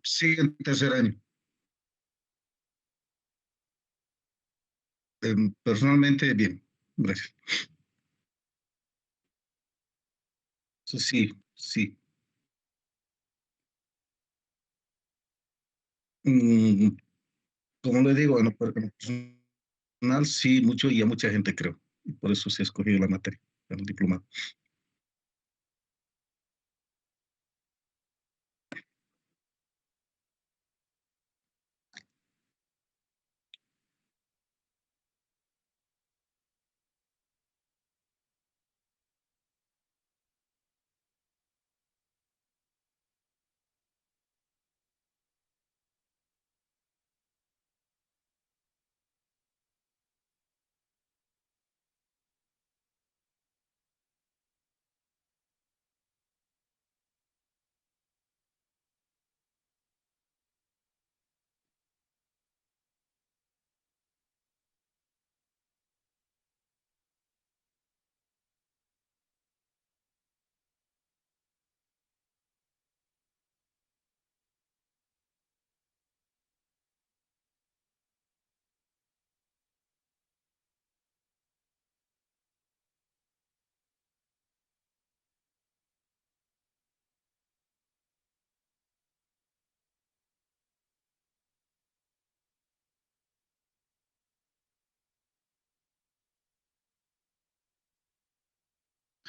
Sí, en tercer año. Personalmente, bien, gracias. Eso sí, sí. Mm, como le digo, en lo personal, sí, mucho y a mucha gente creo. Y por eso se ha escogido la materia, el diplomado.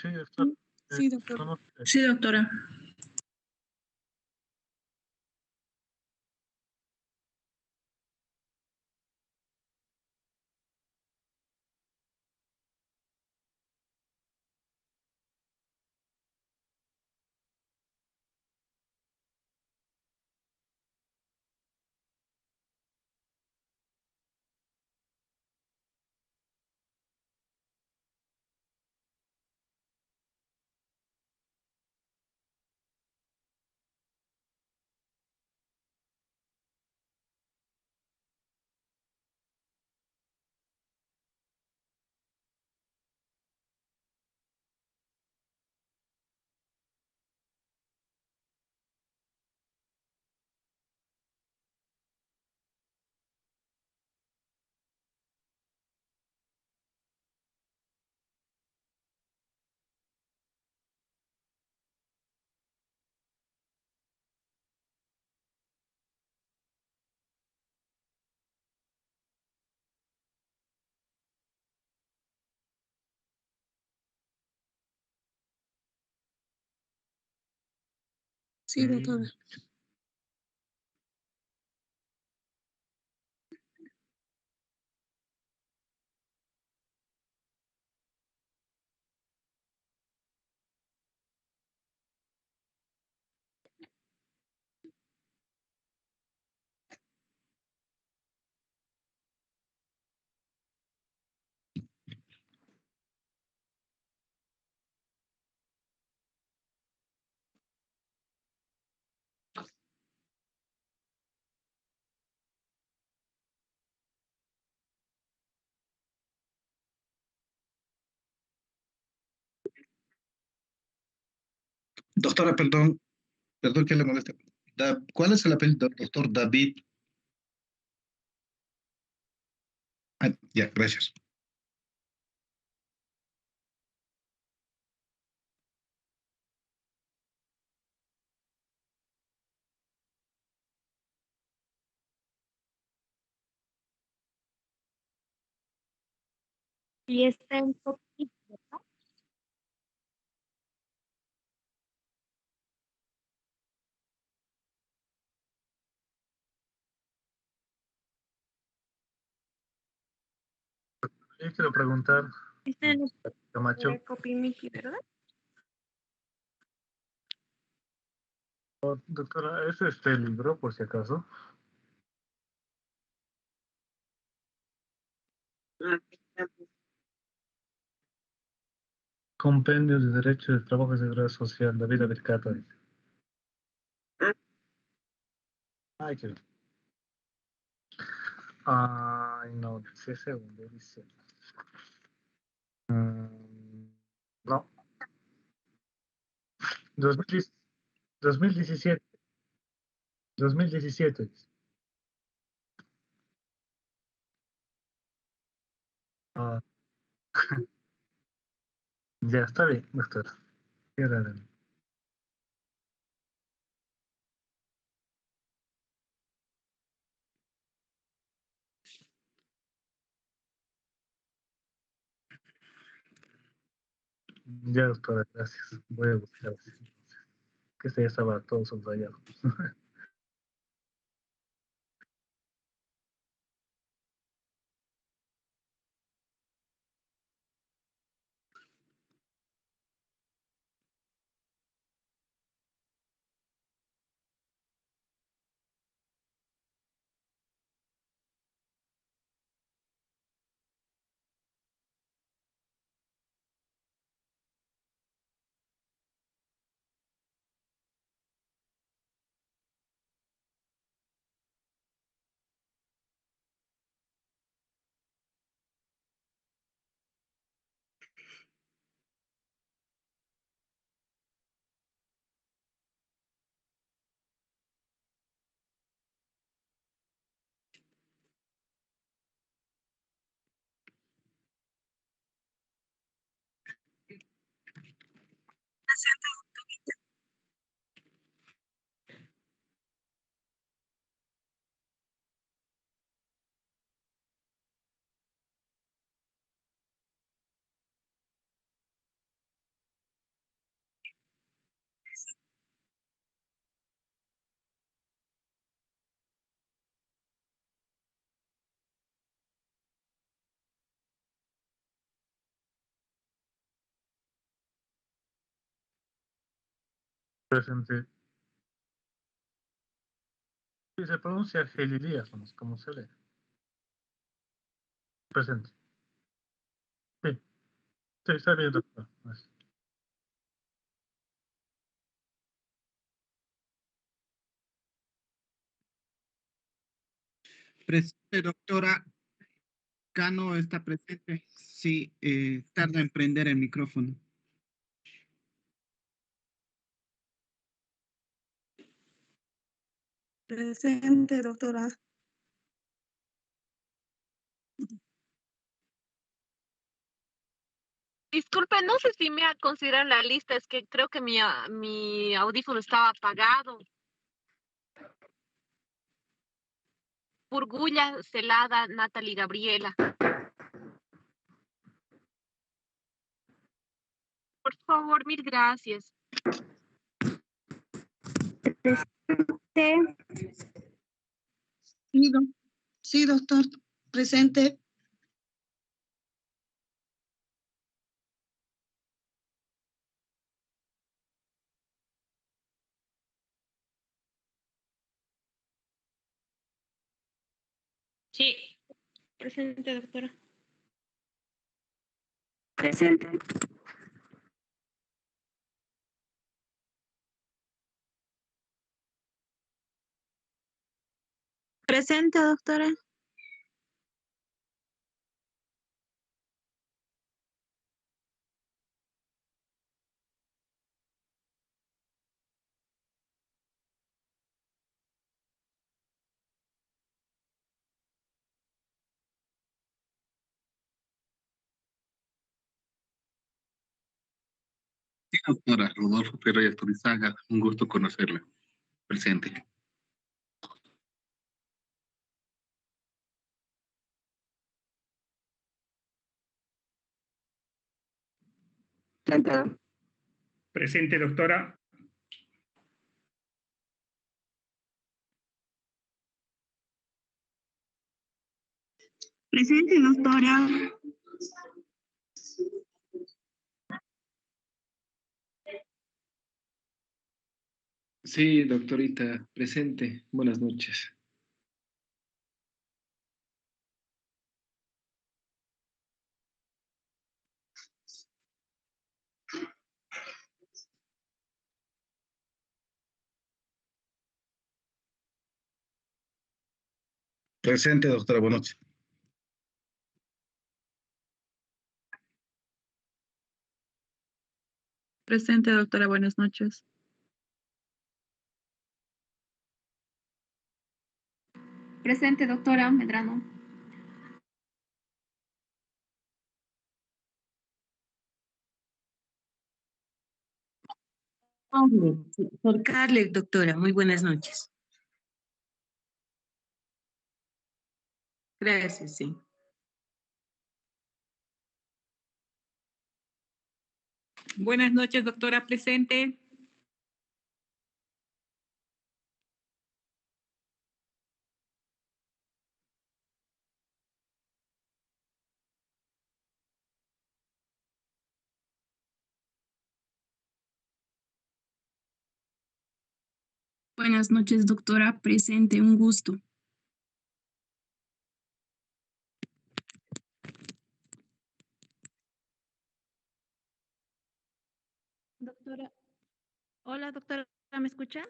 Sí, doctor. Sí, doctor. Sí, doctora. Sí, doctora. Doctora, perdón que le moleste. ¿Cuál es el apellido del doctor David? Ah, ya, gracias. Y está en poquito, ¿no? Yo quiero preguntar, Está en Camacho, el Copimiki, ¿verdad? doctora, ¿es este libro, por si acaso? Compendio de Derecho de Trabajo y Seguridad Social, David Abercata. Ay, qué... Ay, no, dice segundo, dice. No, 2010 2017. 2017. Ah, ya está bien, doctor. Cierra. Ya, doctora, gracias. Voy a buscar. Que se ya estaba todo subrayado. Presente. Sí, se pronuncia Gelilía, como se lee. Presente. Sí, sí, está bien, doctor. Gracias. Presente, doctora. Cano está presente. Sí, tarda en prender el micrófono. Presente, doctora. Disculpe, no sé si me consideran la lista, es que creo que mi audífono estaba apagado. Burgulla, Celada, Natalie, Gabriela. Por favor, mil gracias. Sí, sí, doctor. Presente. Sí, presente, doctora. Presente. Presente, doctora. Sí, doctora Rodolfo Pérez Turizaga, un gusto conocerla. Presente. Presente. Presente, doctora. Presente, doctora. Sí, doctorita, presente. Buenas noches. Presente, doctora, buenas noches. Presente, doctora. Buenas noches. Presente, doctora Medrano. Por Carles, doctora. Muy buenas noches. Gracias, sí. Buenas noches, doctora presente. Buenas noches, doctora presente. Un gusto. Doctora, hola doctora, ¿me escucha?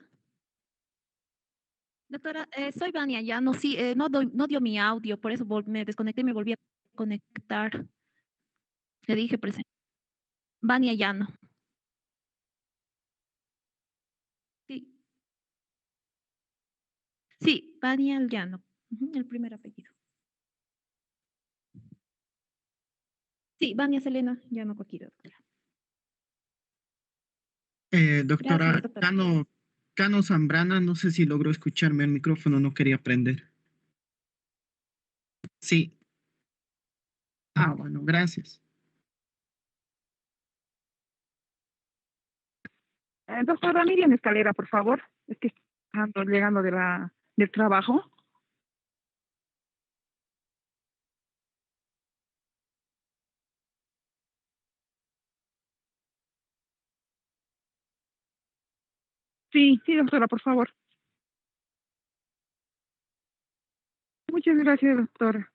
Doctora, soy Vania Llano, sí, no dio mi audio, por eso me desconecté y me volví a conectar. Le dije presente. Vania Llano, sí, sí, Vania Llano, el primer apellido. Sí, Vania Selena Llano Coquiro, doctora. Doctora Gracias, doctora. Cano Zambrana, no sé si logró escucharme, el micrófono no quería prender. Sí. Bueno, gracias. Doctora Miriam Escalera, por favor. Es que ando llegando del trabajo. Sí, sí, doctora, por favor. Muchas gracias, doctora.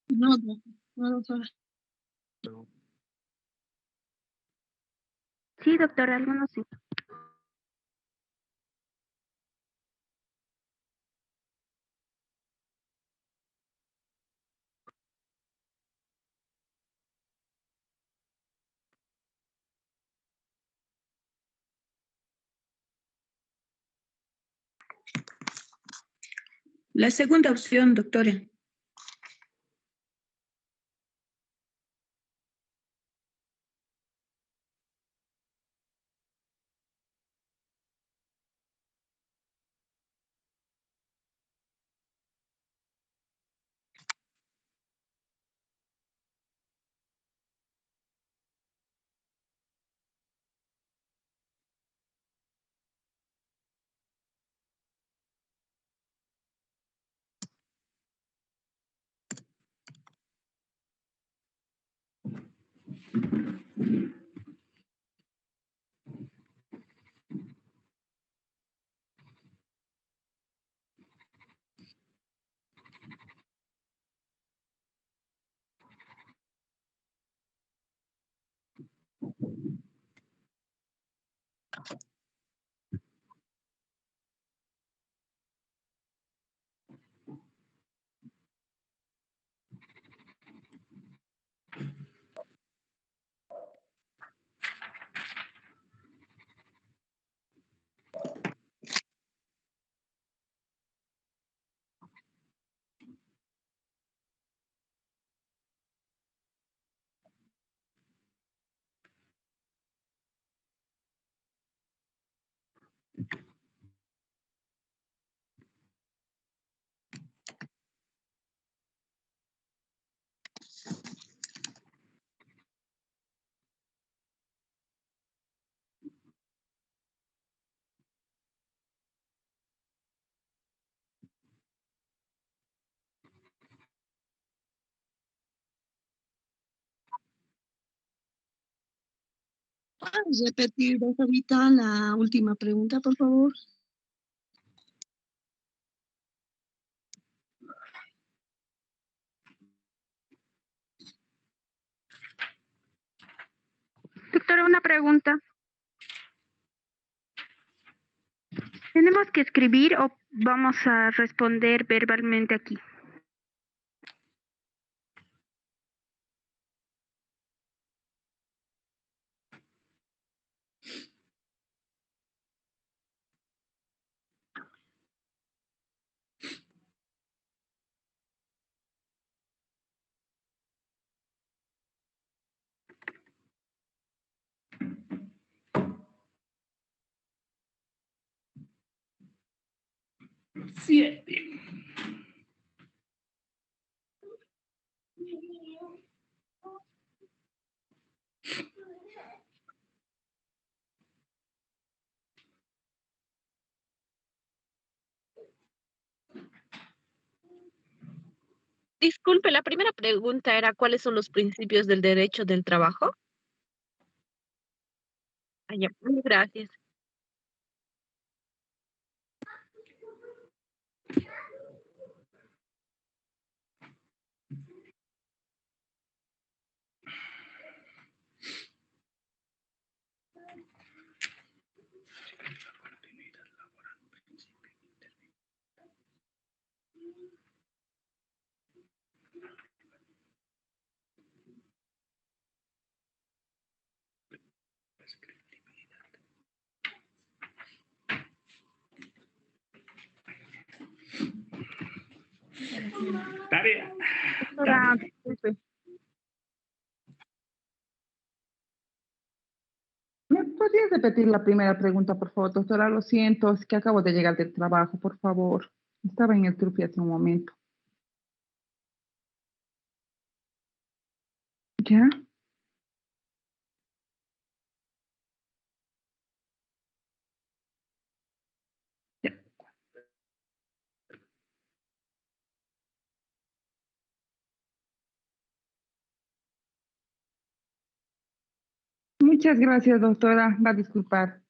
No, no, doctora. Sí, doctora, algunos sí. La segunda opción, doctora. repetir, doctorita, la última pregunta, por favor? Doctora, una pregunta. ¿Tenemos que escribir o vamos a responder verbalmente aquí? Siete. Disculpe, la primera pregunta era ¿cuáles son los principios del derecho del trabajo? Ah, ya, gracias. Tarea. Doctora, disculpe. ¿Me podrías repetir la primera pregunta, por favor, doctora? Lo siento, es que acabo de llegar del trabajo, por favor. Estaba en el trufi hace un momento. ¿Ya? Ya. Muchas gracias, doctora. Va a disculpar.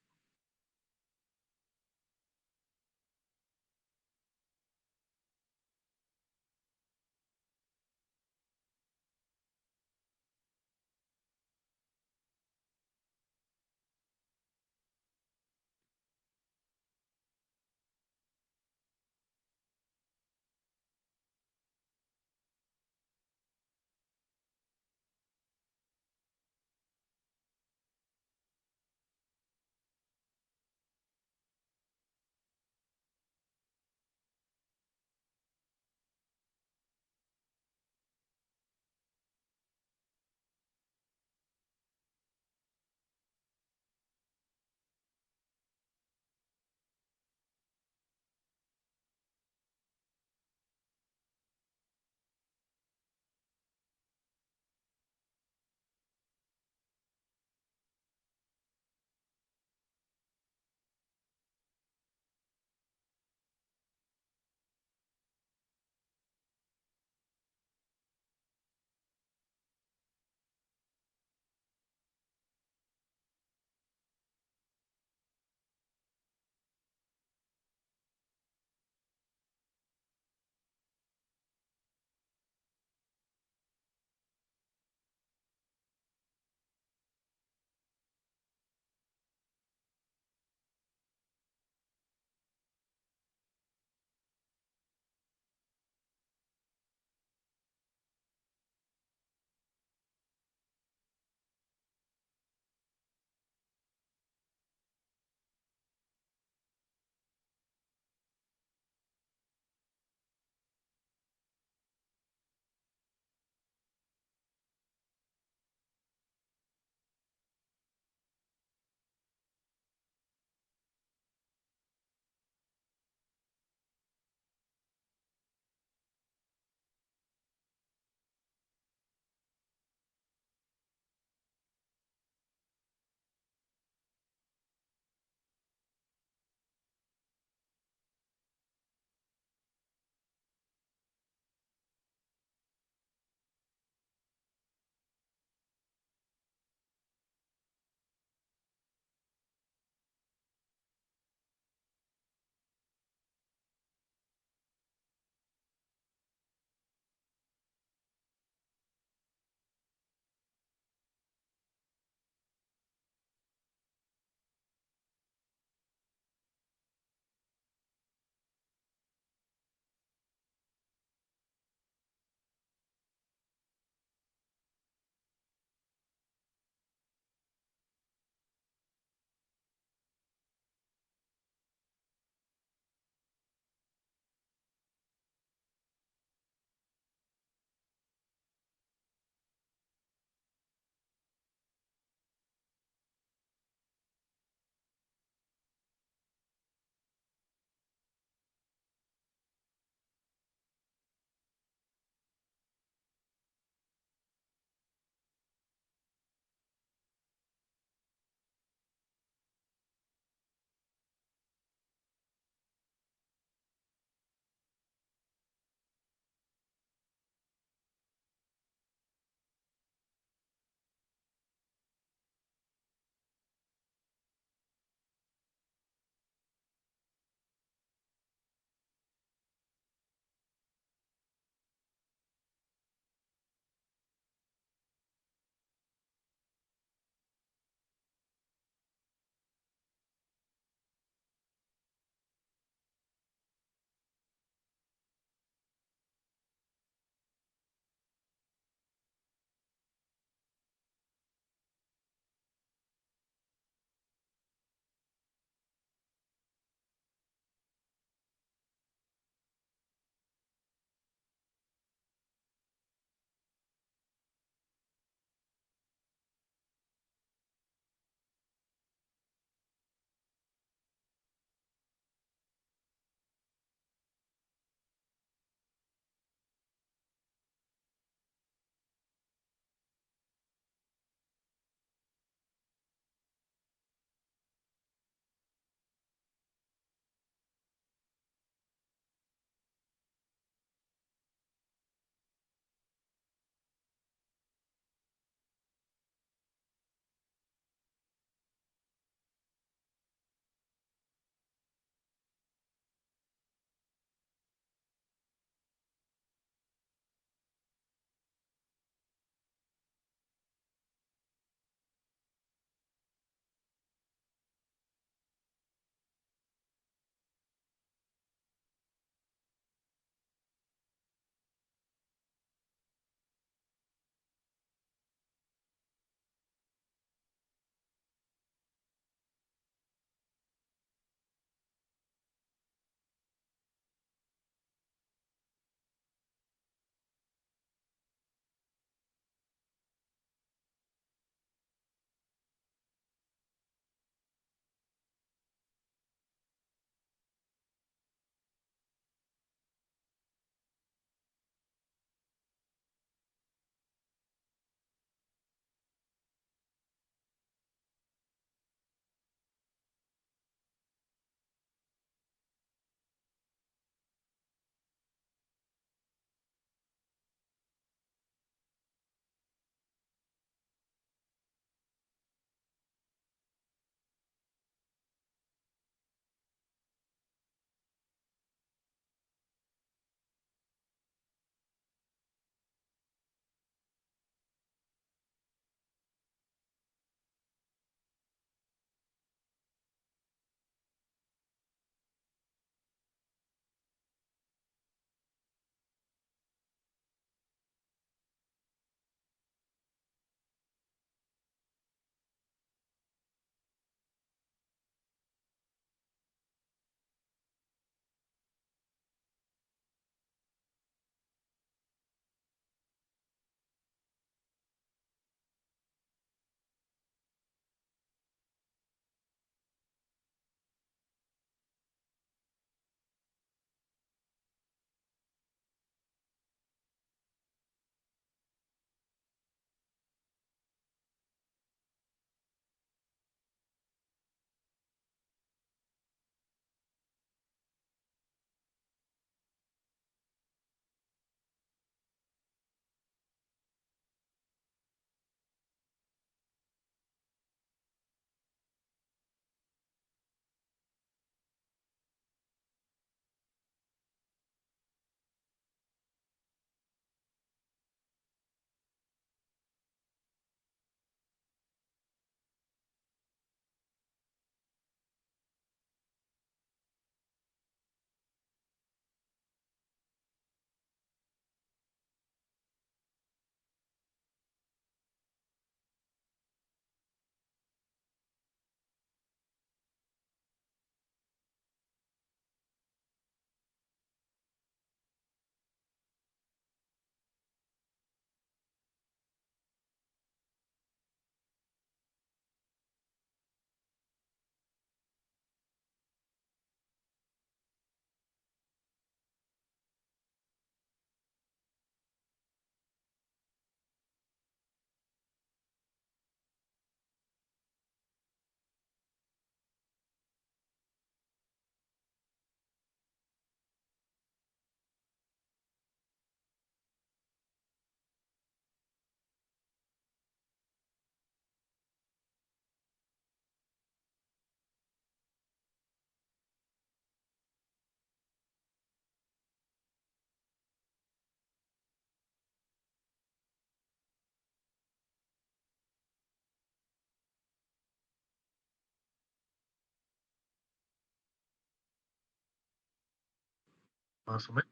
Más o menos.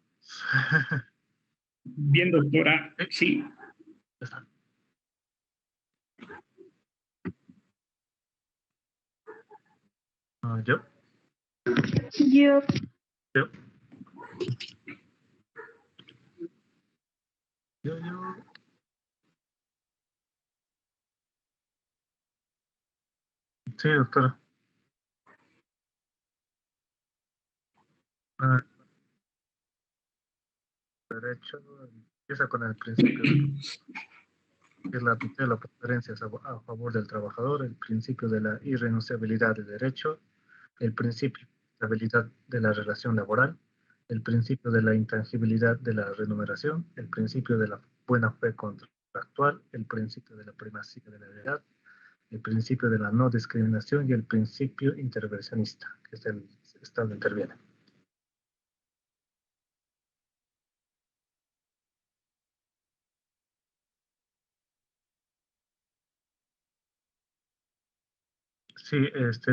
Bien, doctora. Sí. Ya está. ¿Yo? Yo. Yo. Yo. Sí, doctora. Derecho empieza con el principio que es la tutela o preferencias a favor del trabajador, el principio de la irrenunciabilidad del derecho, el principio de la estabilidad de la relación laboral, el principio de la intangibilidad de la remuneración, el principio de la buena fe contractual, el principio de la primacía de la legalidad, el principio de la no discriminación y el principio intervencionista, que es el Estado interviene. Sí,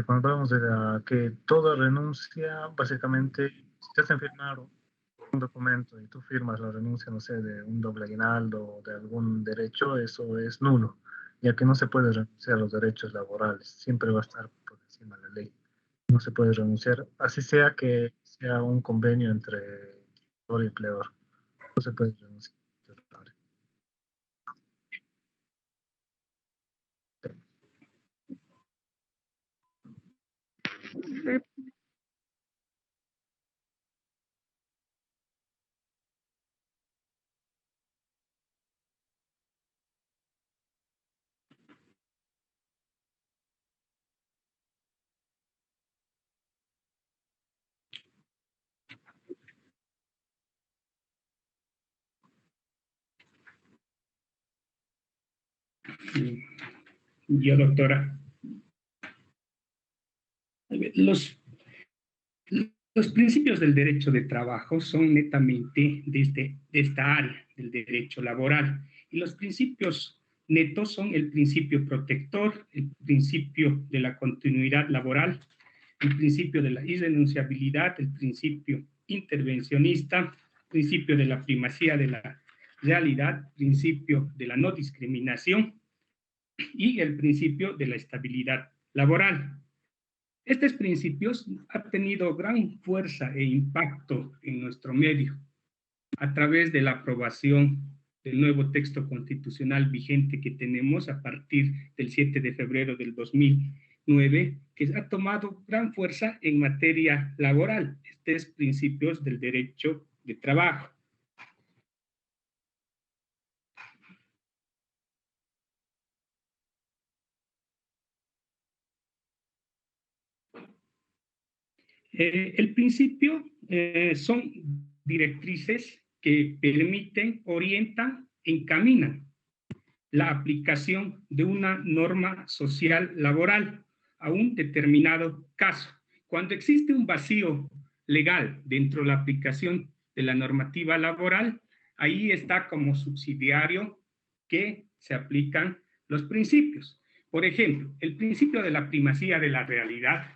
cuando hablamos de que toda renuncia, básicamente, si te hacen firmar un documento y tú firmas la renuncia, no sé, de un doble aguinaldo o de algún derecho, eso es nulo, ya que no se puede renunciar a los derechos laborales, siempre va a estar por encima de la ley. No se puede renunciar, así sea que sea un convenio entre empleador y empleador, no se puede renunciar. Yo, doctora. Los, los principios del derecho de trabajo son netamente de esta área del derecho laboral. Y los principios netos son el principio protector, el principio de la continuidad laboral, el principio de la irrenunciabilidad, el principio intervencionista, el principio de la primacía de la realidad, principio de la no discriminación y el principio de la estabilidad laboral. Estos principios han tenido gran fuerza e impacto en nuestro medio a través de la aprobación del nuevo texto constitucional vigente que tenemos a partir del 7 de febrero del 2009, que ha tomado gran fuerza en materia laboral, estos principios del derecho de trabajo. El principio son directrices que permiten, orientan, encaminan la aplicación de una norma social laboral a un determinado caso. Cuando existe un vacío legal dentro de la aplicación de la normativa laboral, ahí está como subsidiario que se aplican los principios. Por ejemplo, el principio de la primacía de la realidad.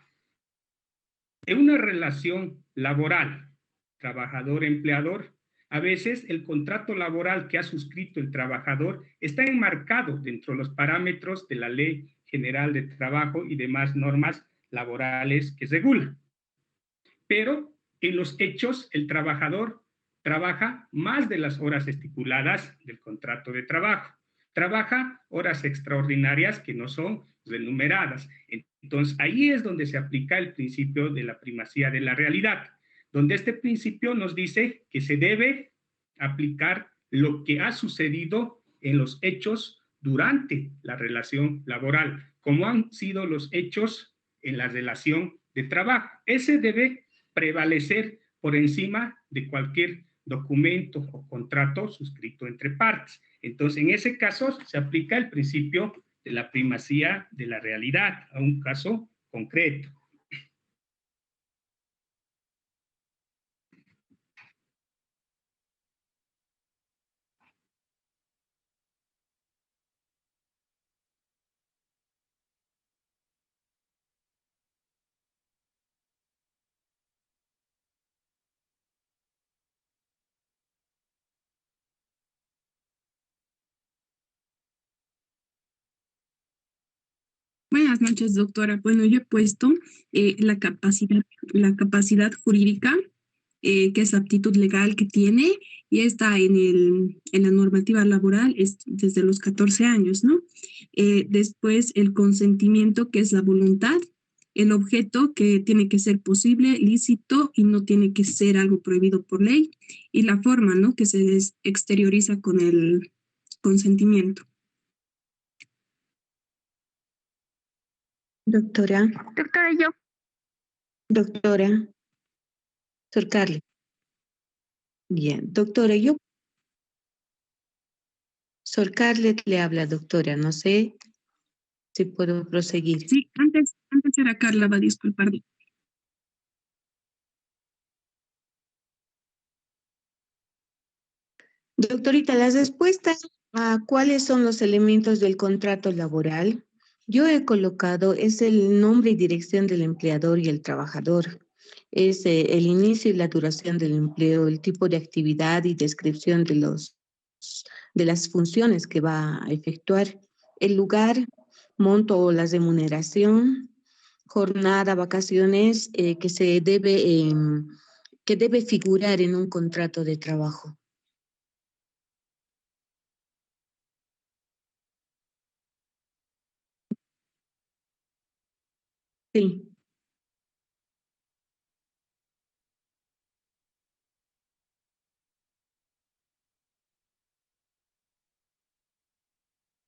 En una relación laboral, trabajador-empleador, a veces el contrato laboral que ha suscrito el trabajador está enmarcado dentro de los parámetros de la Ley General de Trabajo y demás normas laborales que regulan. Pero en los hechos, el trabajador trabaja más de las horas estipuladas del contrato de trabajo. Trabaja horas extraordinarias que no son remuneradas. Entonces, ahí es donde se aplica el principio de la primacía de la realidad, donde este principio nos dice que se debe aplicar lo que ha sucedido en los hechos durante la relación laboral, como han sido los hechos en la relación de trabajo. Ese debe prevalecer por encima de cualquier documento o contrato suscrito entre partes. Entonces, en ese caso se aplica el principio de la primacía de la realidad a un caso concreto. Buenas noches, doctora. Bueno, yo he puesto la capacidad jurídica, que es la aptitud legal que tiene, y está en la normativa laboral es desde los 14 años, ¿no? Después el consentimiento, que es la voluntad, el objeto, que tiene que ser posible, lícito y no tiene que ser algo prohibido por ley, y la forma, ¿no? Que se exterioriza con el consentimiento. Doctora. Doctora, yo. Doctora. Sor Carly. Bien, doctora, yo. Sor Carlet le habla, doctora. No sé si puedo proseguir. Sí, antes era Carla, va a disculpar. Doctorita, las respuestas a cuáles son los elementos del contrato laboral, yo he colocado es el nombre y dirección del empleador y el trabajador. Es el inicio y la duración del empleo, el tipo de actividad y descripción de las funciones que va a efectuar, el lugar, monto o la remuneración, jornada, vacaciones que debe figurar en un contrato de trabajo. Sí.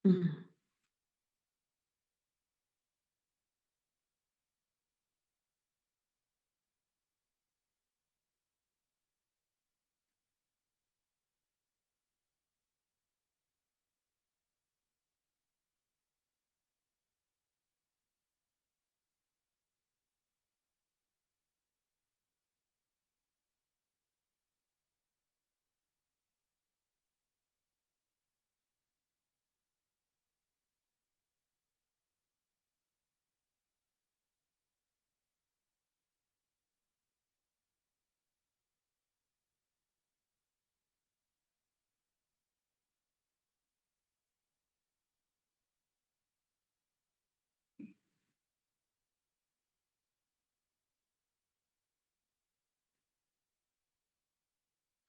Mm.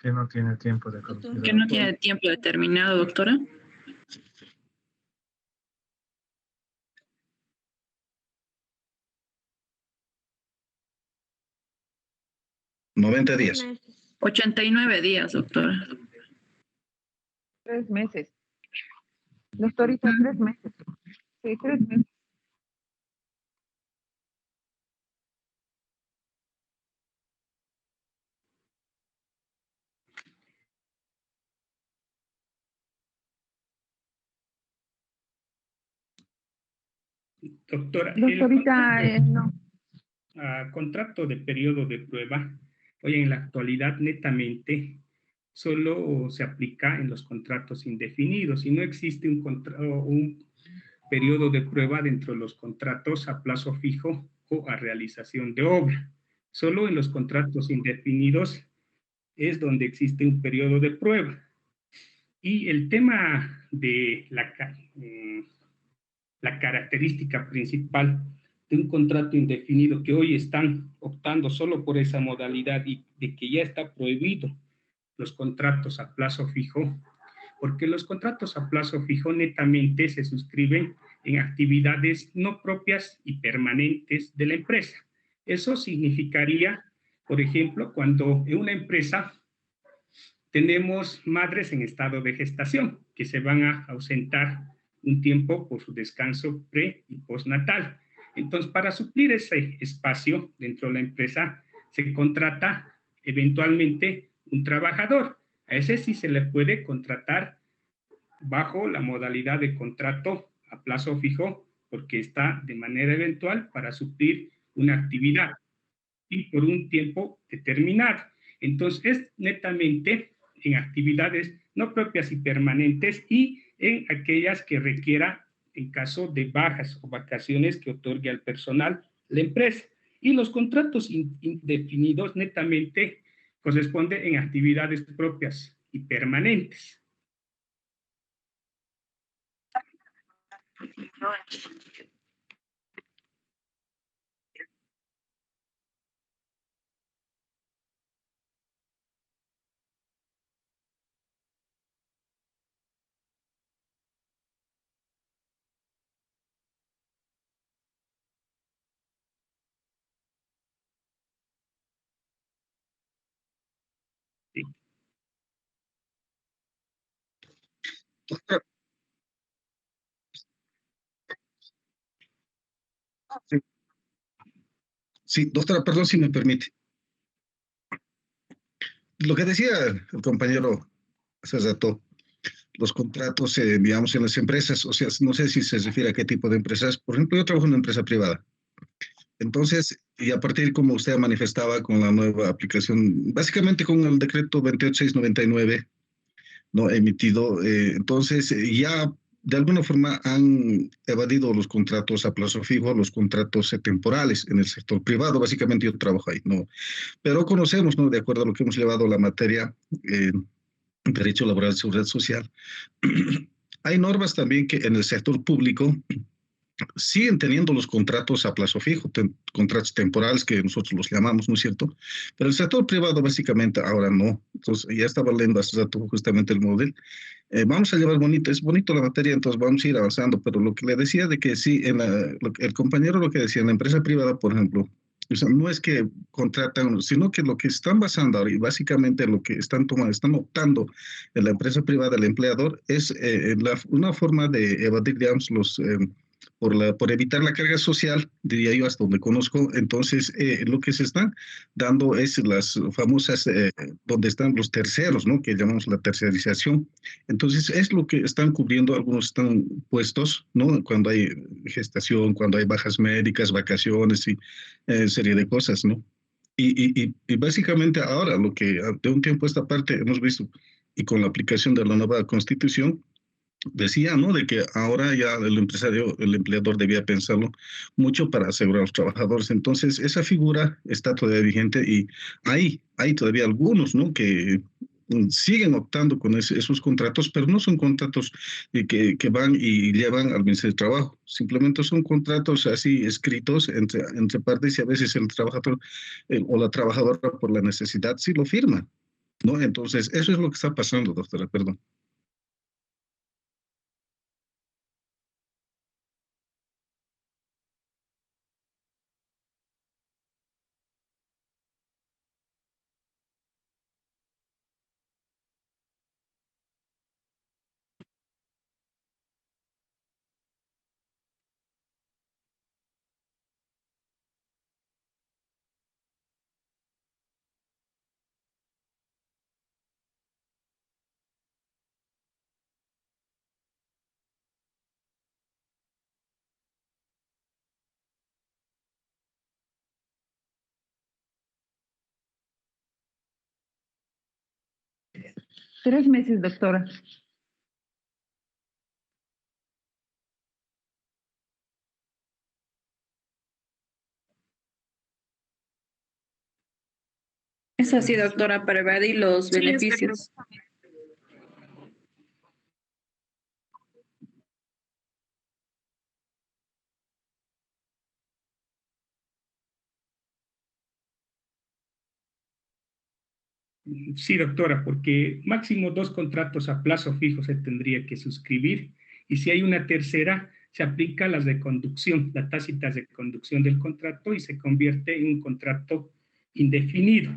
Que no tiene tiempo de caducidad. Que no tiene tiempo determinado, doctora. ¿90 días? 89 días, doctora. 3 meses. Doctorita, 3 meses. Sí, 3 meses. Doctora, Doctorita, no. Contrato de periodo de prueba, hoy en la actualidad netamente solo se aplica en los contratos indefinidos y no existe un periodo de prueba dentro de los contratos a plazo fijo o a realización de obra. Solo en los contratos indefinidos es donde existe un periodo de prueba. Y el tema de la característica principal de un contrato indefinido que hoy están optando solo por esa modalidad y de que ya está prohibido los contratos a plazo fijo, porque los contratos a plazo fijo netamente se suscriben en actividades no propias y permanentes de la empresa. Eso significaría, por ejemplo, cuando en una empresa tenemos madres en estado de gestación que se van a ausentar un tiempo por su descanso pre y postnatal. Entonces, para suplir ese espacio dentro de la empresa, se contrata eventualmente un trabajador. A ese sí se le puede contratar bajo la modalidad de contrato a plazo fijo, porque está de manera eventual para suplir una actividad y por un tiempo determinado. Entonces, es netamente en actividades no propias y permanentes y en aquellas que requiera en caso de bajas o vacaciones que otorgue al personal la empresa. Y los contratos indefinidos netamente corresponden en actividades propias y permanentes. Sí, sí, doctora, perdón si me permite. Lo que decía el compañero hace rato, los contratos, digamos, en las empresas, o sea, no sé si se refiere a qué tipo de empresas. Por ejemplo, yo trabajo en una empresa privada. Entonces, y a partir, como usted manifestaba, con la nueva aplicación, básicamente con el decreto 28699, ¿no? Emitido, entonces ya de alguna forma han evadido los contratos a plazo fijo, los contratos temporales en el sector privado. Básicamente yo trabajo ahí, ¿no? Pero conocemos, ¿no? De acuerdo a lo que hemos llevado la materia, derecho laboral, seguridad social, hay normas también que en el sector público siguen teniendo los contratos a plazo fijo, contratos temporales que nosotros los llamamos, ¿no es cierto? Pero el sector privado básicamente ahora no. Entonces ya estaba leyendo hace rato justamente el modelo. Vamos a llevar bonito, es bonito la materia, entonces vamos a ir avanzando, pero lo que le decía de que sí, el compañero lo que decía, en la empresa privada, por ejemplo, o sea, no es que contratan, sino que lo que están basando ahora y básicamente lo que están tomando, están optando en la empresa privada, el empleador, es una forma de evadir, digamos, por evitar la carga social, diría yo, hasta donde conozco. Entonces, lo que se están dando es las famosas, donde están los terceros, ¿no? Que llamamos la tercerización. Entonces, es lo que están cubriendo, algunos están puestos, ¿no? Cuando hay gestación, cuando hay bajas médicas, vacaciones y serie de cosas, ¿no? Y básicamente ahora, lo que de un tiempo a esta parte hemos visto, y con la aplicación de la nueva constitución, decía, ¿no? De que ahora ya el empresario, el empleador debía pensarlo mucho para asegurar a los trabajadores. Entonces, esa figura está todavía vigente y hay todavía algunos, ¿no? Que siguen optando con esos contratos, pero no son contratos que van y llevan al Ministerio de Trabajo. Simplemente son contratos así escritos entre partes y a veces el trabajador o la trabajadora por la necesidad sí lo firma, ¿no? Entonces, eso es lo que está pasando, doctora, perdón. Tres meses, doctora. Es así, doctora, para evadir los beneficios. Sí, doctora, porque máximo 2 contratos a plazo fijo se tendría que suscribir y si hay una tercera, se aplica las de conducción, las tácitas de conducción del contrato y se convierte en un contrato indefinido.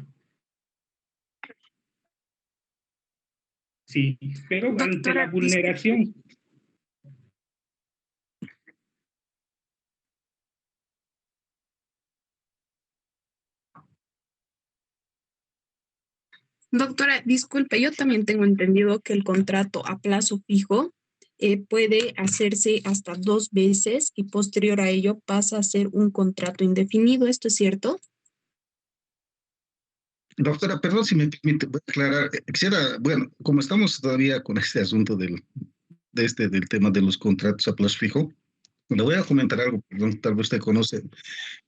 Sí, pero ante la vulneración. Doctora, disculpe, yo también tengo entendido que el contrato a plazo fijo puede hacerse hasta 2 veces y posterior a ello pasa a ser un contrato indefinido. ¿Esto es cierto? Doctora, perdón si me permite, voy a aclarar. Quisiera, bueno, como estamos todavía con este asunto del tema de los contratos a plazo fijo, le voy a comentar algo, perdón, tal vez usted conoce.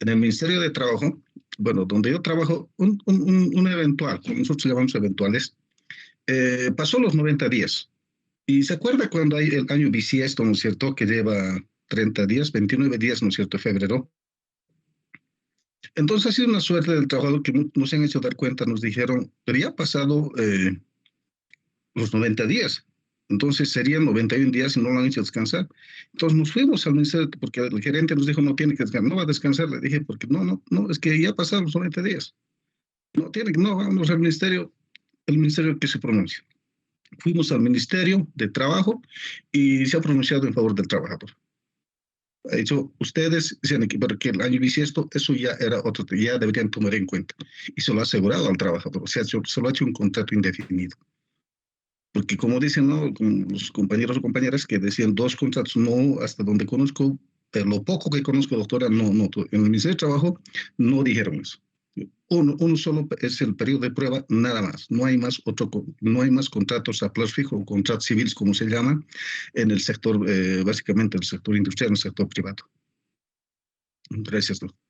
En el Ministerio de Trabajo, bueno, donde yo trabajo, un eventual, como nosotros llamamos eventuales, pasó los 90 días. Y se acuerda cuando hay el año bisiesto, ¿no es cierto?, que lleva 30 días, 29 días, ¿no es cierto?, febrero. Entonces ha sido una suerte del trabajador que nos han hecho dar cuenta, nos dijeron, pero ya ha pasado los 90 días. Entonces serían 91 días y no lo han hecho descansar. Entonces nos fuimos al ministerio porque el gerente nos dijo no tiene que descansar, no va a descansar. Le dije, porque no, es que ya pasaron los 90 días. No, vamos al ministerio, el ministerio que se pronuncia. fuimos al Ministerio de Trabajo y se ha pronunciado en favor del trabajador. Ha dicho, ustedes decían que el año bisiesto, eso ya era otro, ya deberían tomar en cuenta. Y se lo ha asegurado al trabajador, o sea, se lo ha hecho un contrato indefinido. Porque como dicen, ¿no? Los compañeros o compañeras que decían 2 contratos, no, hasta donde conozco, pero lo poco que conozco, doctora, no, en el Ministerio de Trabajo no dijeron eso. Uno solo es el periodo de prueba, nada más. No hay más, no hay más contratos a plazo fijo o contratos civiles, como se llaman, en el sector, básicamente el sector industrial, en el sector privado. Gracias, doctor.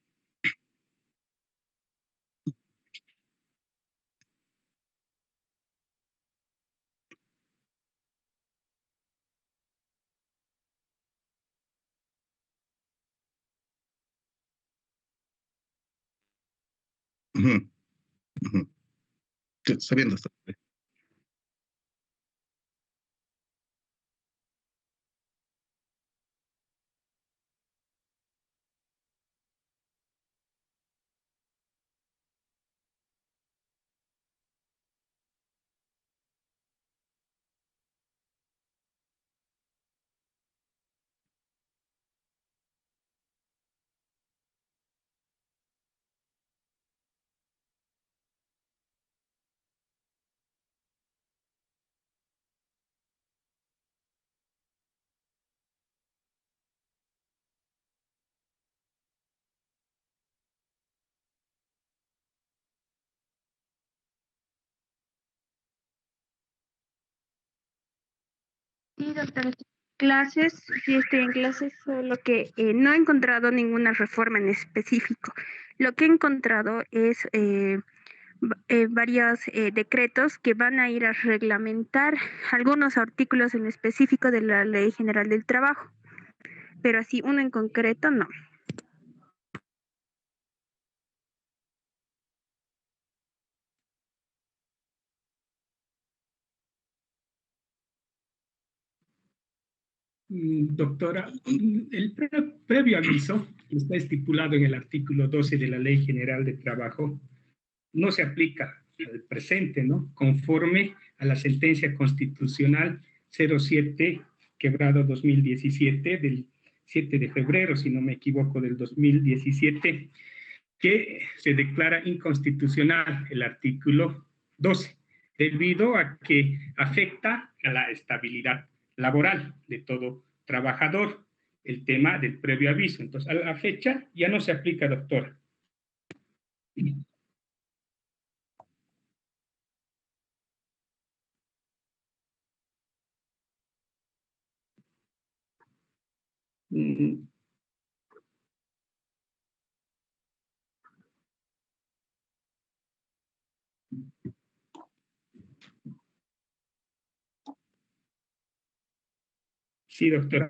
Está bien, doctor. Sí, doctora, sí estoy en clases, solo que no he encontrado ninguna reforma en específico. Lo que he encontrado es varios decretos que van a ir a reglamentar algunos artículos en específico de la Ley General del Trabajo, pero así uno en concreto no. Doctora, el previo aviso que está estipulado en el artículo 12 de la Ley General de Trabajo no se aplica al presente, ¿no? Conforme a la sentencia constitucional 07/2017 del 7 de febrero, si no me equivoco, del 2017, que se declara inconstitucional el artículo 12, debido a que afecta a la estabilidad laboral de todo trabajador, el tema del previo aviso. Entonces, a la fecha ya no se aplica, doctora. Sí, doctora.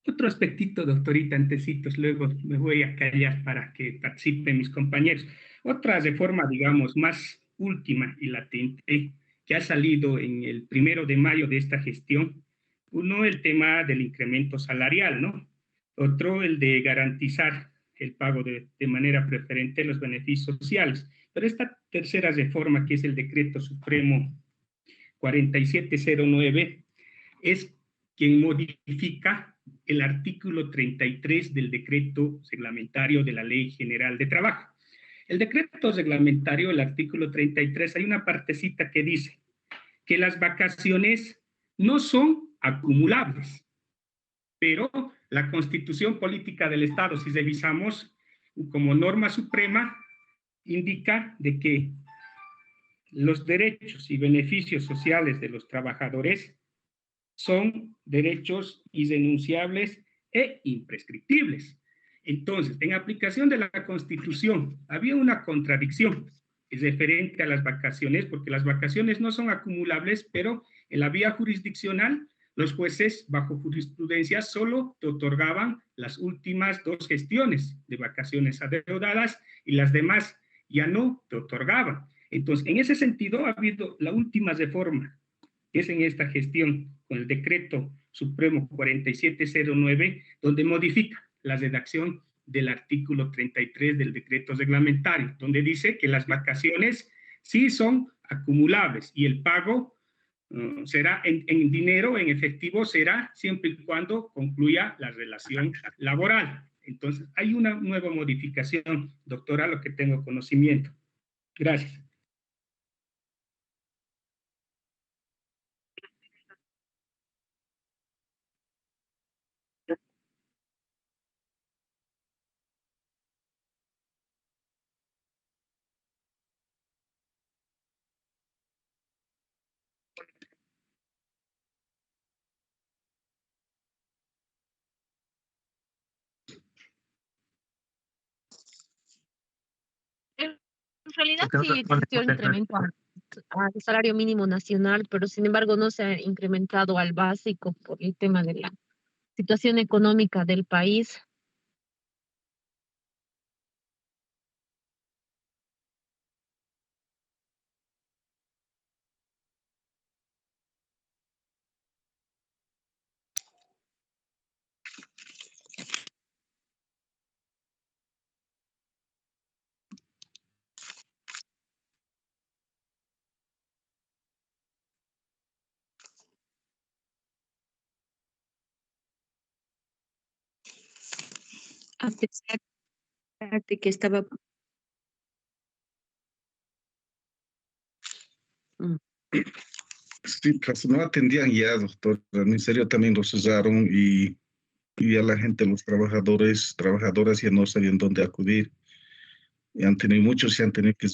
Otro aspectito, doctorita, antecitos, luego me voy a callar para que participen mis compañeros. Otra reforma, digamos, más última y latente, que ha salido en el 1 de mayo de esta gestión, uno, el tema del incremento salarial, ¿no? Otro, el de garantizar el pago de manera preferente los beneficios sociales. Pero esta tercera reforma, que es el Decreto Supremo 4709, es quien modifica el artículo 33 del decreto reglamentario de la Ley General de Trabajo. El decreto reglamentario, el artículo 33, hay una partecita que dice que las vacaciones no son acumulables, pero la Constitución Política del Estado, si revisamos como norma suprema, indica de que los derechos y beneficios sociales de los trabajadores son derechos irrenunciables e imprescriptibles. Entonces, en aplicación de la Constitución, había una contradicción referente a las vacaciones, porque las vacaciones no son acumulables, pero en la vía jurisdiccional, los jueces, bajo jurisprudencia, solo te otorgaban las últimas 2 gestiones de vacaciones adeudadas y las demás ya no te otorgaban. Entonces, en ese sentido, ha habido la última reforma, que es en esta gestión, con el Decreto Supremo 4709, donde modifica la redacción del artículo 33 del decreto reglamentario, donde dice que las vacaciones sí son acumulables y el pago será en dinero, en efectivo, será siempre y cuando concluya la relación laboral. Entonces, hay una nueva modificación, doctora, lo que tengo conocimiento. Gracias. En realidad sí existió el incremento al salario mínimo nacional, pero sin embargo no se ha incrementado al básico por el tema de la situación económica del país. A pesar de que estaba... Sí, pues no atendían ya, doctor. En serio también los cesaron y ya la gente, los trabajadores, trabajadoras ya no sabían dónde acudir. Y han tenido muchos, se han tenido que...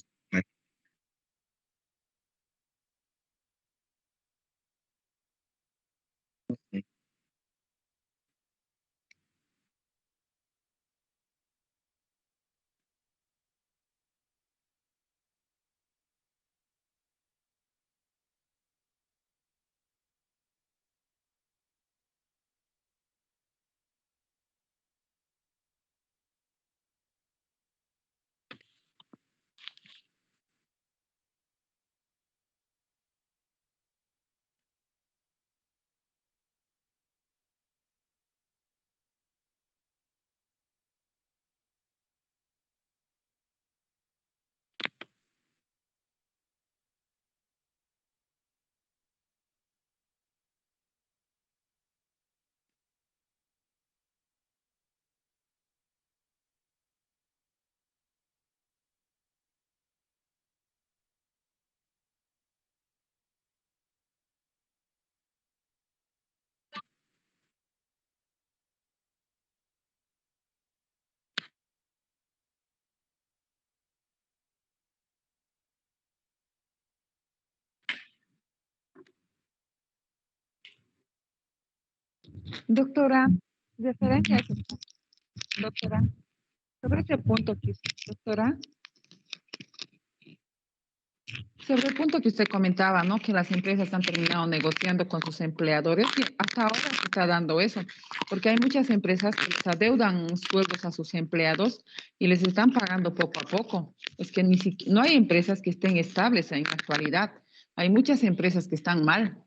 Doctora, referente a ese, doctora, sobre ese punto que, doctora, sobre el punto que usted comentaba, ¿no? Que las empresas han terminado negociando con sus empleadores y hasta ahora se está dando eso, porque hay muchas empresas que les adeudan sueldos a sus empleados y les están pagando poco a poco. Es que ni siquiera, no hay empresas que estén estables en la actualidad. Hay muchas empresas que están mal.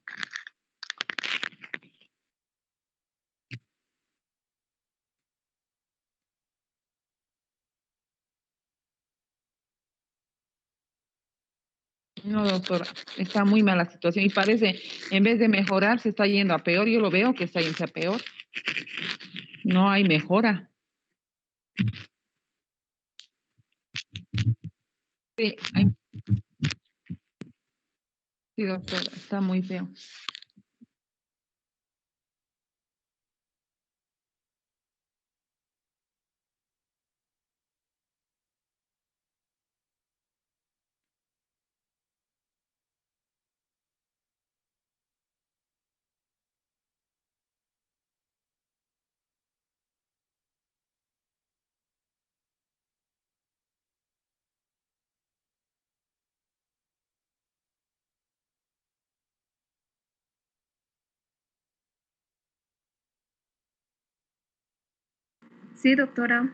No, doctora, está muy mala la situación y parece, en vez de mejorar, se está yendo a peor. Yo lo veo que está yendo a peor. No hay mejora. Sí, sí, doctora, está muy feo. Sí, doctora.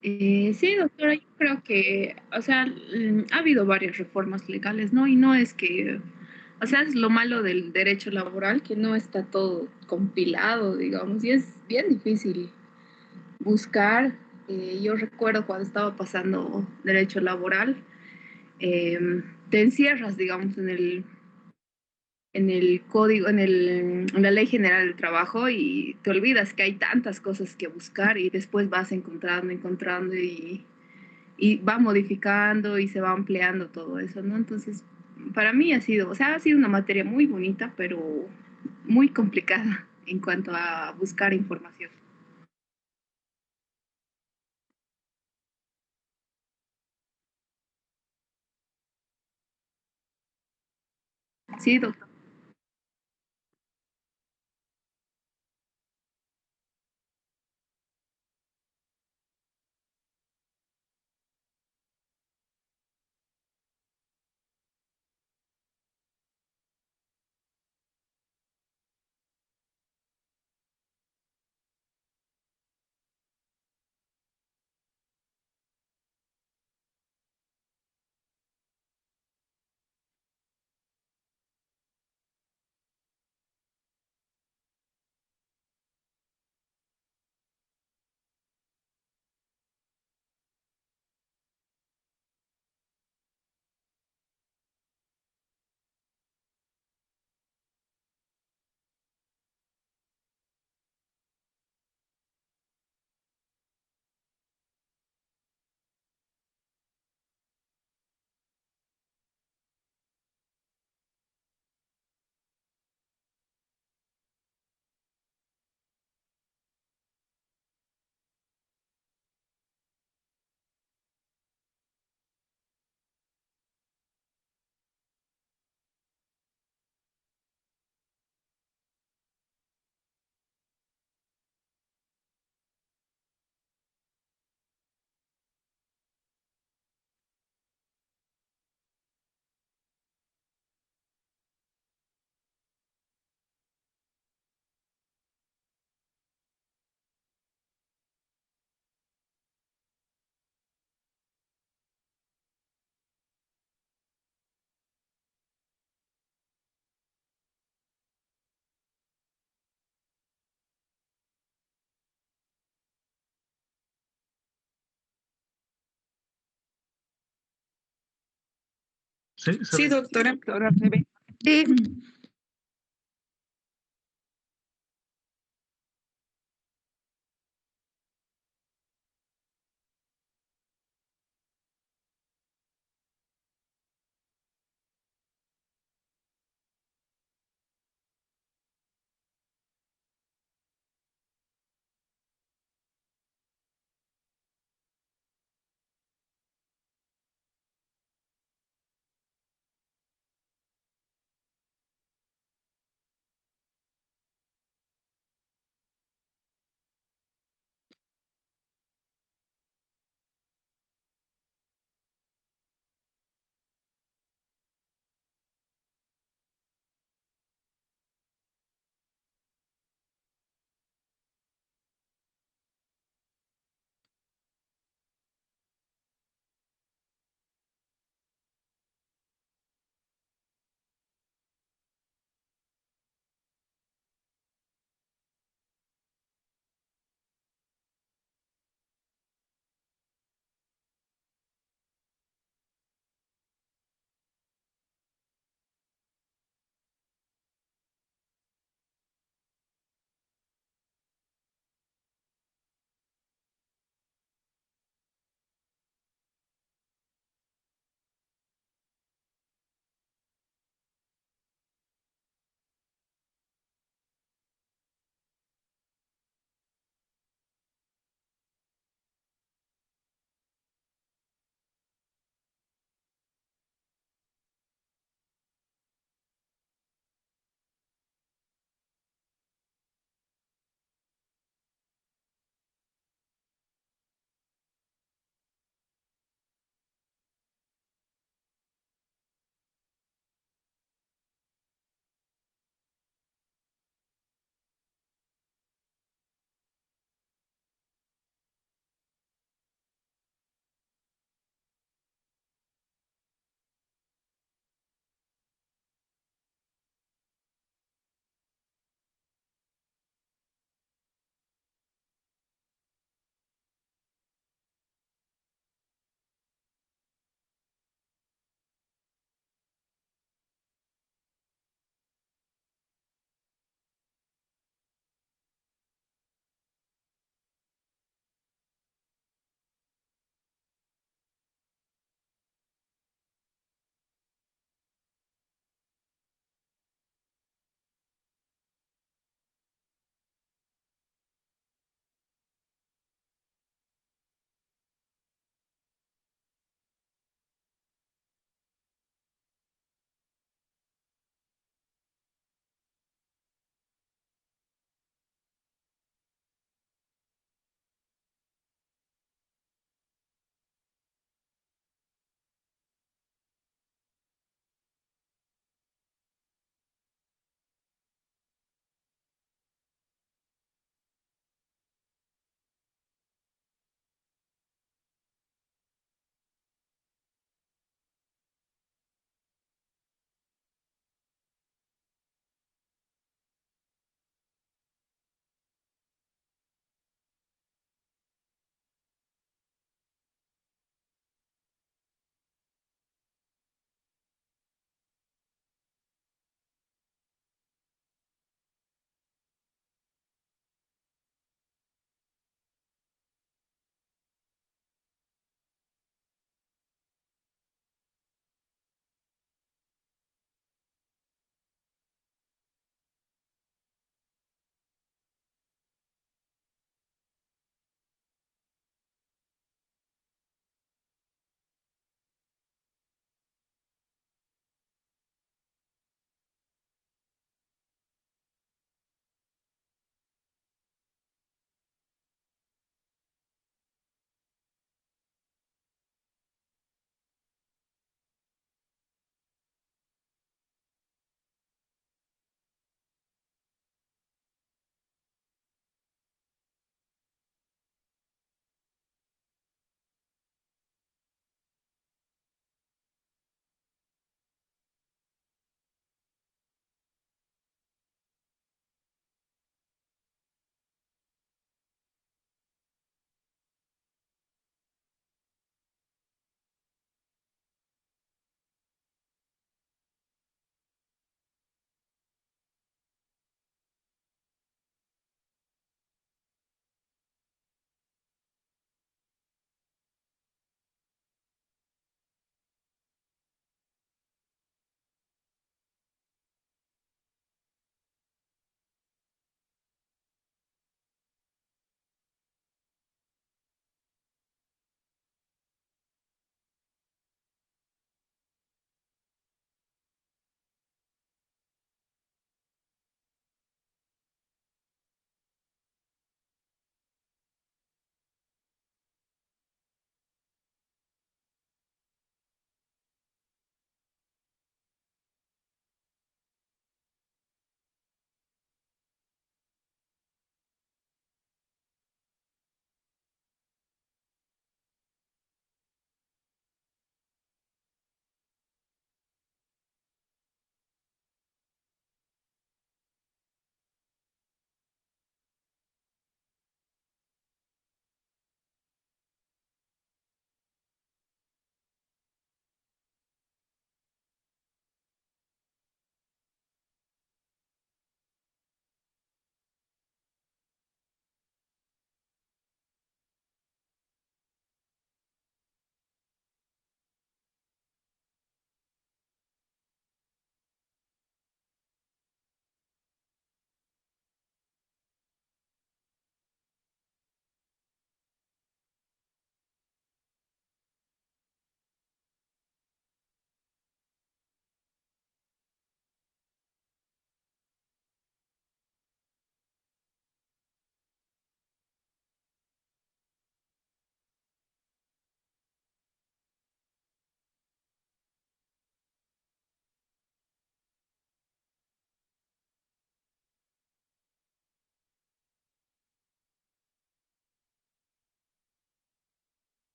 Sí, doctora, yo creo que, o sea, ha habido varias reformas legales, ¿no? Y no es que O sea, es lo malo del derecho laboral, que no está todo compilado, digamos, y es bien difícil buscar. Yo recuerdo cuando estaba pasando derecho laboral, eh, te encierras, digamos, en el código, en la ley general del trabajo y te olvidas que hay tantas cosas que buscar y después vas encontrando y va modificando y se va ampliando todo eso, ¿no? Entonces, para mí ha sido, o sea, ha sido una materia muy bonita, pero muy complicada en cuanto a buscar información. Sí, doctor. Sí, Sí, doctora. Sí,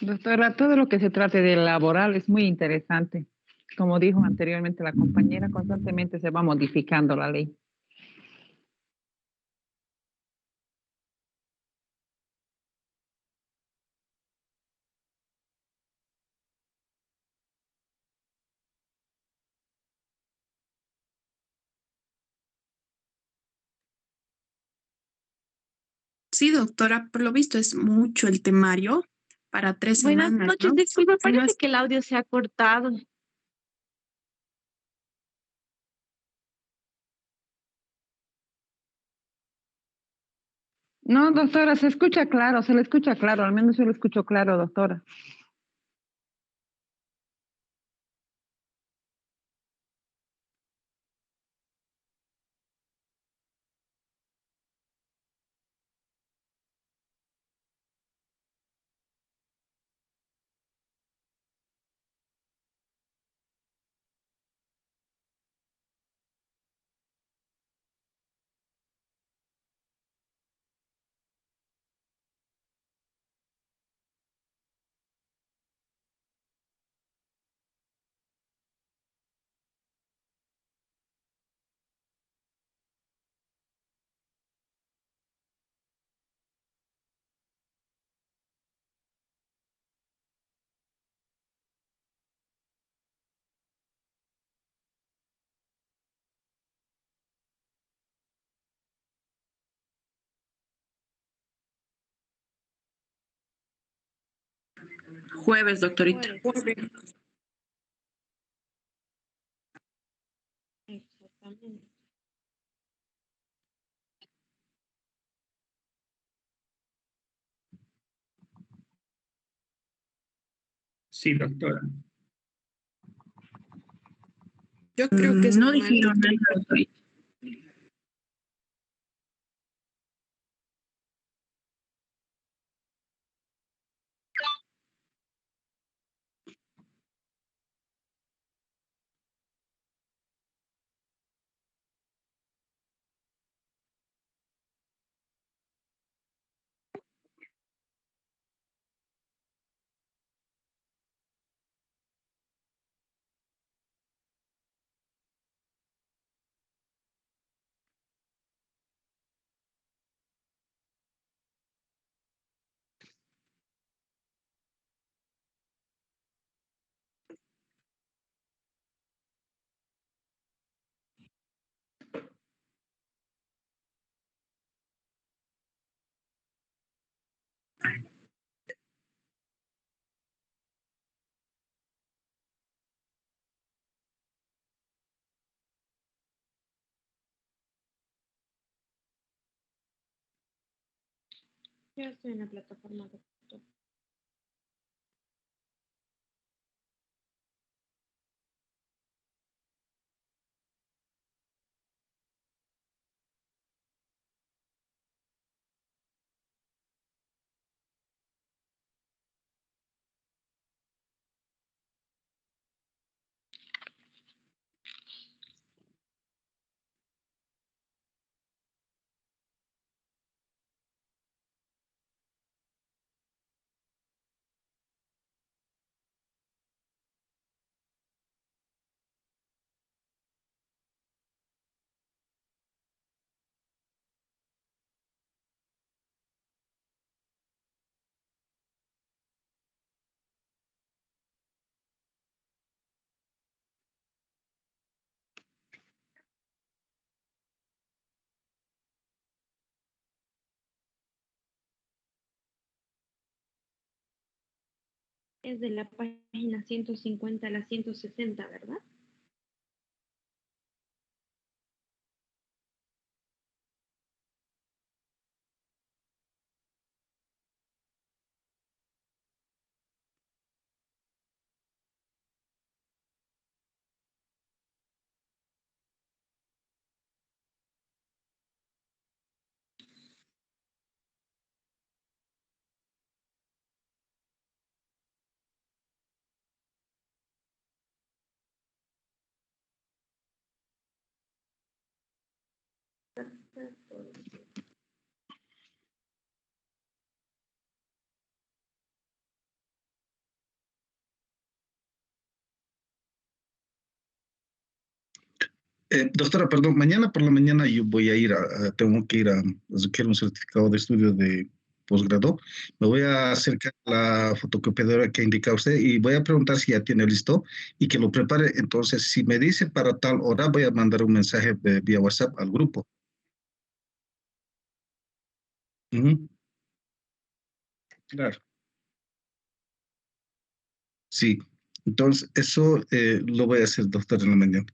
Doctora, todo lo que se trate de laboral es muy interesante. Como dijo anteriormente la compañera, constantemente se va modificando la ley. Sí, doctora, por lo visto es mucho el temario para 3 Buenas semanas, noches, ¿no? disculpa, Si no parece es- que el audio se ha cortado. No, doctora, se escucha claro, se le escucha claro, al menos yo lo escucho claro, doctora. Jueves, doctorita. Exactamente. Sí, doctora. Yo creo que es No normal. dijeron nada, doctorita. Ya estoy en la plataforma, doctor. Es de la página 150 a la 160, ¿verdad? Doctora, perdón, mañana por la mañana yo voy a ir tengo que ir a quiero un certificado de estudio de posgrado. Me voy a acercar a la fotocopiadora que indica usted y voy a preguntar si ya tiene listo y que lo prepare. Entonces, si me dice para tal hora, voy a mandar un mensaje vía WhatsApp al grupo. Ujú, claro, sí. Entonces, eso lo voy a hacer, doctor, en la mañana.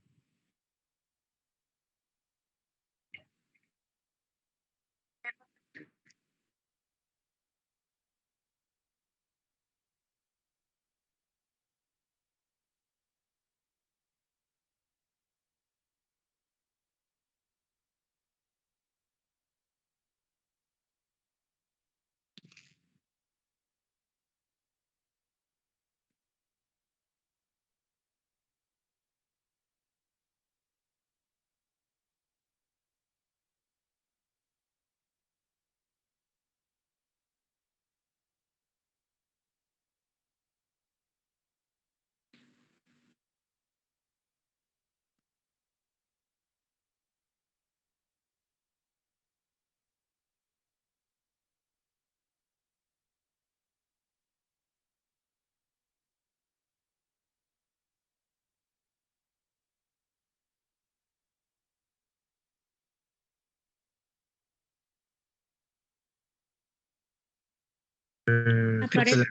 Aparece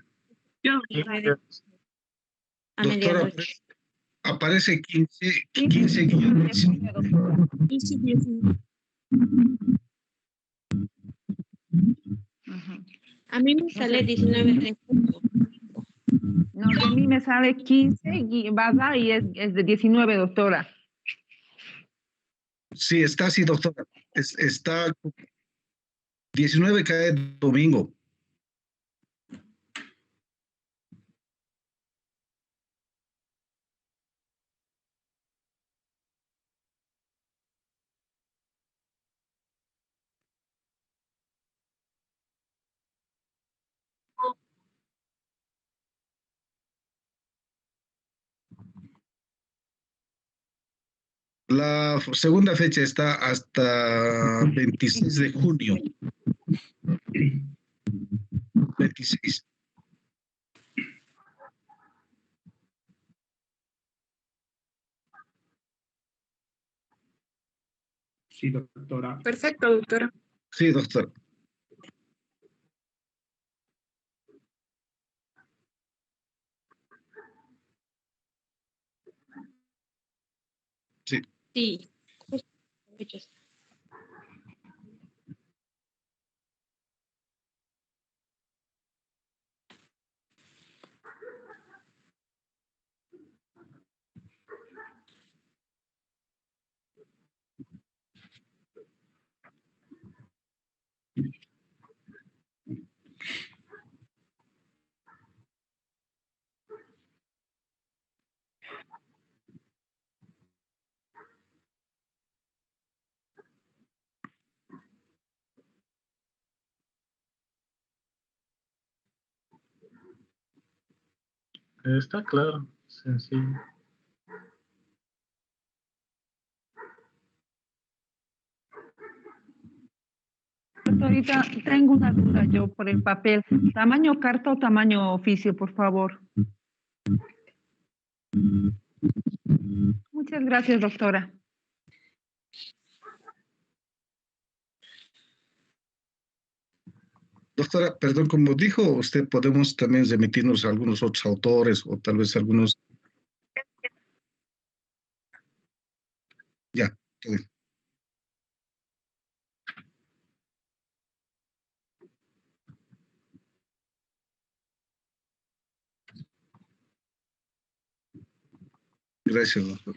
a Doctora, medianoche. aparece 15 A mí me sale 19:30. No, de mí me sale 15 y baja y es de 19, doctora. Sí, está así, doctora. Está 19 cae domingo. La segunda fecha está hasta 26 de junio. 26. Sí, doctora. Perfecto, doctora. Sí, doctor. Sí. Sí. Está claro, sencillo. Ahorita tengo una duda yo por el papel. ¿Tamaño carta o tamaño oficio, por favor? Muchas gracias, doctora. Doctora, perdón, como dijo usted, podemos también remitirnos a algunos otros autores o tal vez algunos. Ya, todo bien. Gracias, doctor.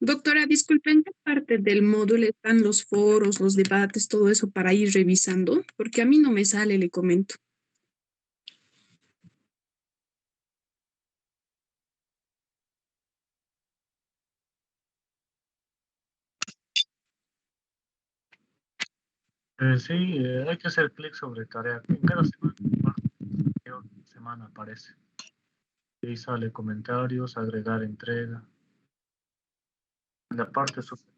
Doctora, disculpe, ¿en qué parte del módulo están los foros, los debates, todo eso para ir revisando? Porque a mí no me sale, le comento. Sí, hay que hacer clic sobre tarea. En cada semana aparece. Ahí sale comentarios, agregar entrega. En la parte superior.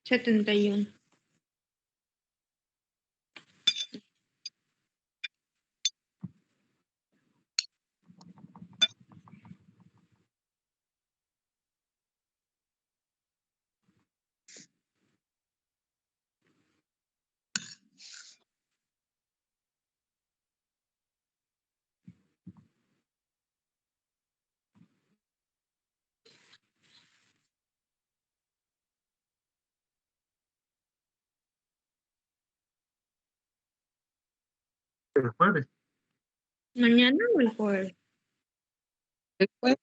Setenta y uno. El jueves. ¿Mañana o el jueves? El jueves.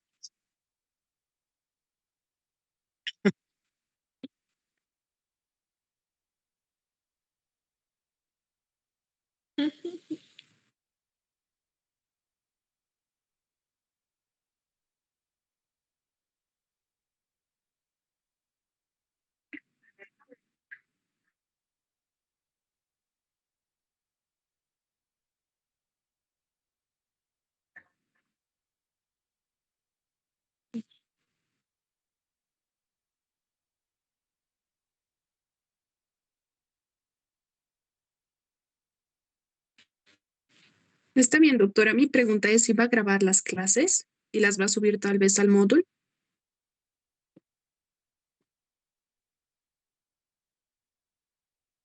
Está bien, doctora. Mi pregunta es si va a grabar las clases y las va a subir tal vez al módulo.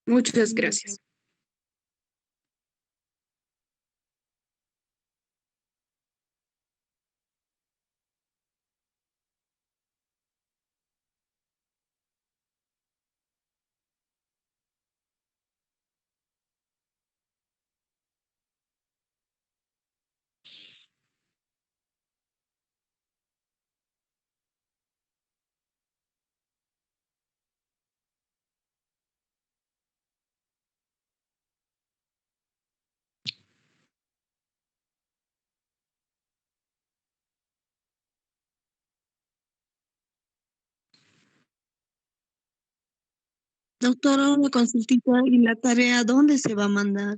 Muchas gracias. Doctora, una consultita y la tarea, ¿dónde se va a mandar?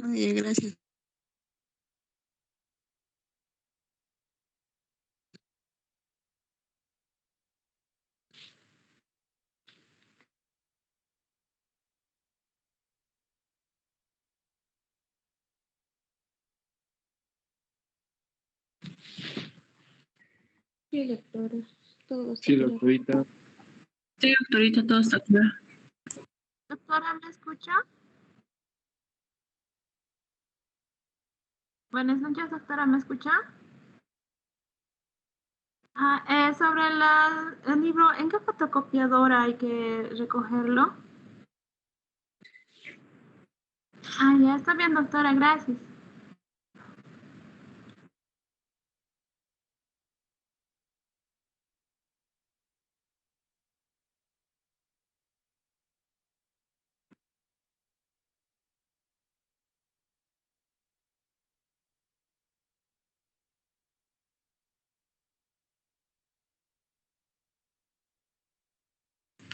Ay, gracias. Sí, doctora. Todo está Sí, claro. doctorita. Sí, doctorita, todo está claro. Doctora, ¿me escucha? Buenas noches, doctora, ¿me escucha? Sobre el libro, ¿en qué fotocopiadora hay que recogerlo? Ya está bien, doctora, gracias.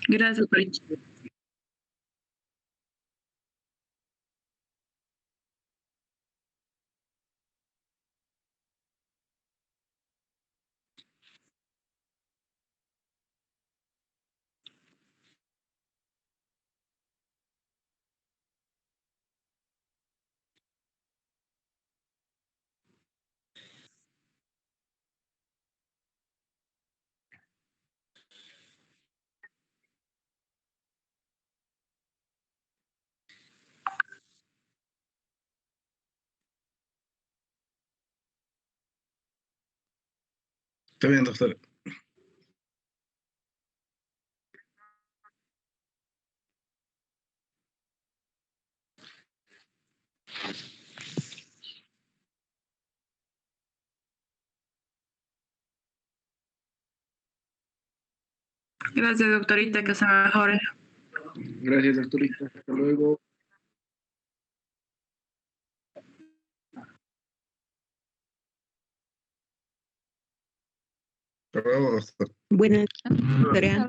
Gracias, doctorita. Está bien, doctor. Gracias, doctorita, que se mejore. Gracias, doctorita. Hasta luego. Hasta luego, doctor. Buenas, doctora.